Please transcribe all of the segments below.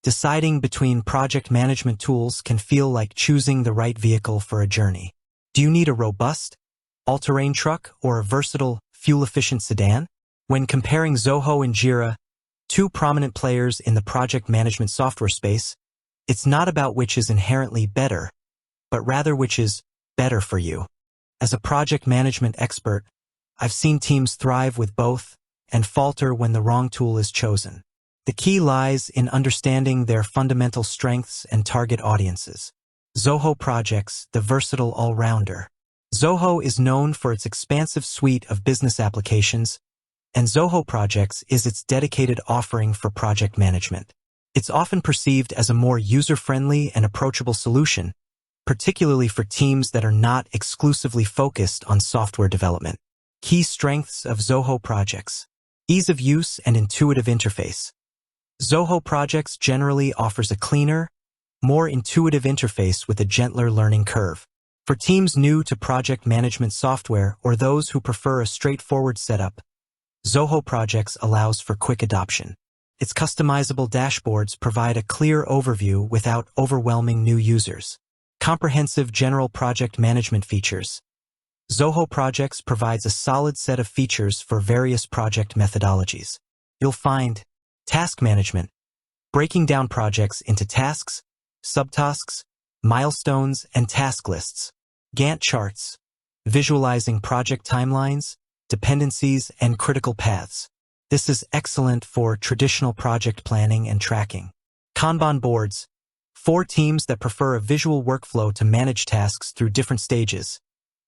Deciding between project management tools can feel like choosing the right vehicle for a journey. Do you need a robust, all-terrain truck or a versatile, fuel-efficient sedan? When comparing Zoho and Jira, two prominent players in the project management software space, it's not about which is inherently better, but rather which is better for you. As a project management expert, I've seen teams thrive with both and falter when the wrong tool is chosen. The key lies in understanding their fundamental strengths and target audiences. Zoho Projects, the versatile all-rounder. Zoho is known for its expansive suite of business applications, and Zoho Projects is its dedicated offering for project management. It's often perceived as a more user-friendly and approachable solution, particularly for teams that are not exclusively focused on software development. Key strengths of Zoho Projects. Ease of use and intuitive interface. Zoho Projects generally offers a cleaner, more intuitive interface with a gentler learning curve. For teams new to project management software or those who prefer a straightforward setup, Zoho Projects allows for quick adoption. Its customizable dashboards provide a clear overview without overwhelming new users. Comprehensive general project management features. Zoho Projects provides a solid set of features for various project methodologies. You'll find task management, breaking down projects into tasks, subtasks, milestones, and task lists. Gantt charts, visualizing project timelines, dependencies, and critical paths. This is excellent for traditional project planning and tracking. Kanban boards, for teams that prefer a visual workflow to manage tasks through different stages,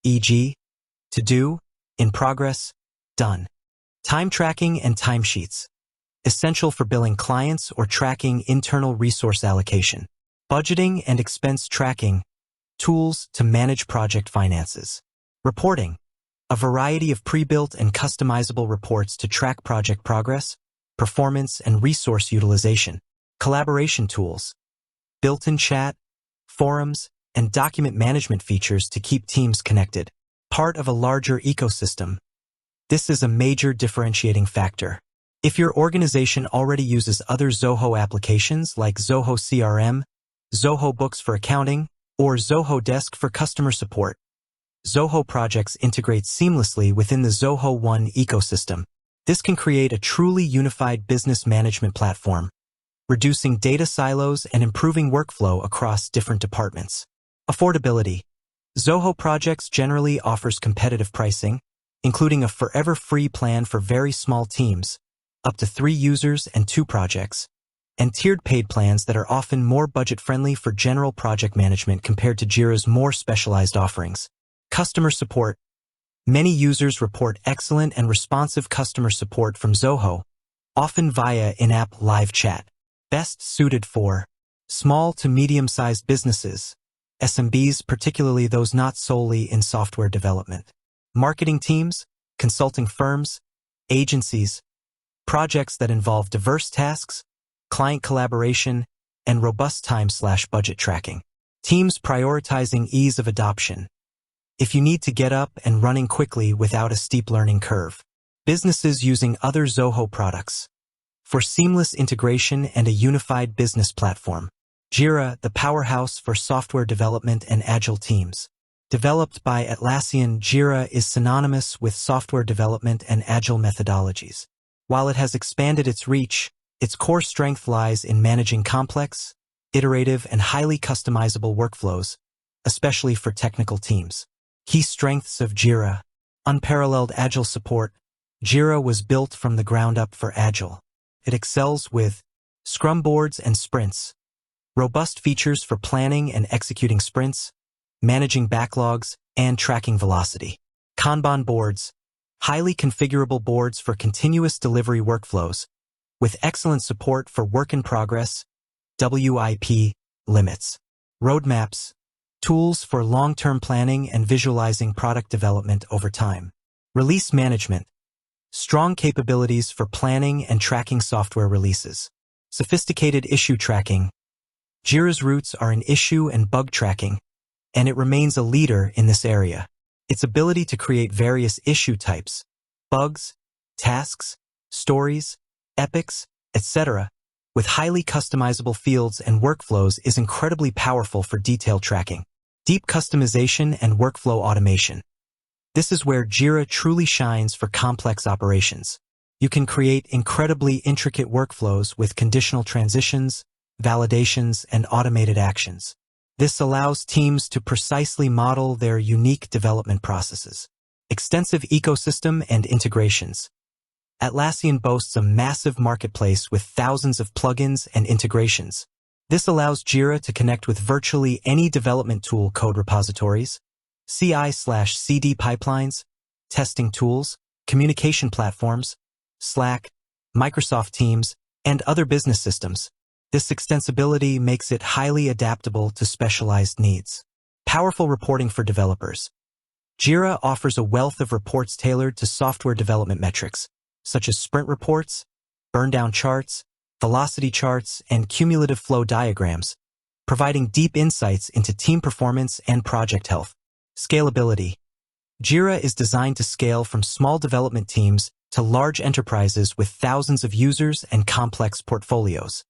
e.g., to do, in progress, done. Time tracking and timesheets, essential for billing clients or tracking internal resource allocation. Budgeting and expense tracking, tools to manage project finances. Reporting, a variety of pre-built and customizable reports to track project progress, performance, and resource utilization. Collaboration tools, built-in chat, forums, and document management features to keep teams connected. Part of a larger ecosystem. This is a major differentiating factor. If your organization already uses other Zoho applications like Zoho CRM, Zoho Books for accounting, or Zoho Desk for customer support, Zoho Projects integrate seamlessly within the Zoho One ecosystem. This can create a truly unified business management platform, reducing data silos and improving workflow across different departments. Affordability. Zoho Projects generally offers competitive pricing, including a forever free plan for very small teams, up to 3 users and 2 projects, and tiered paid plans that are often more budget-friendly for general project management compared to Jira's more specialized offerings. Customer support. Many users report excellent and responsive customer support from Zoho, often via in-app live chat. Best suited for small to medium-sized businesses, SMBs, particularly those not solely in software development. Marketing teams, consulting firms, agencies, projects that involve diverse tasks, client collaboration, and robust time/budget tracking. Teams prioritizing ease of adoption. If you need to get up and running quickly without a steep learning curve. Businesses using other Zoho products. For seamless integration and a unified business platform. Jira, the powerhouse for software development and agile teams. Developed by Atlassian, Jira is synonymous with software development and agile methodologies. While it has expanded its reach, its core strength lies in managing complex, iterative, and highly customizable workflows, especially for technical teams. Key strengths of Jira. Unparalleled agile support. Jira was built from the ground up for agile. It excels with Scrum boards and sprints. Robust features for planning and executing sprints, managing backlogs, and tracking velocity. Kanban boards. Highly configurable boards for continuous delivery workflows, with excellent support for work in progress, WIP, limits. Roadmaps. Tools for long-term planning and visualizing product development over time. Release management. Strong capabilities for planning and tracking software releases. Sophisticated issue tracking. Jira's roots are in issue and bug tracking, and it remains a leader in this area. Its ability to create various issue types, bugs, tasks, stories, epics, etc., with highly customizable fields and workflows is incredibly powerful for detailed tracking. Deep customization and workflow automation. This is where Jira truly shines for complex operations. You can create incredibly intricate workflows with conditional transitions, validations, and automated actions. This allows teams to precisely model their unique development processes. Extensive ecosystem and integrations. Atlassian boasts a massive marketplace with thousands of plugins and integrations. This allows Jira to connect with virtually any development tool code repositories, CI/CD pipelines, testing tools, communication platforms, Slack, Microsoft Teams, and other business systems. This extensibility makes it highly adaptable to specialized needs. Powerful reporting for developers. Jira offers a wealth of reports tailored to software development metrics, such as sprint reports, burn-down charts, velocity charts, and cumulative flow diagrams, providing deep insights into team performance and project health. Scalability. Jira is designed to scale from small development teams to large enterprises with thousands of users and complex portfolios.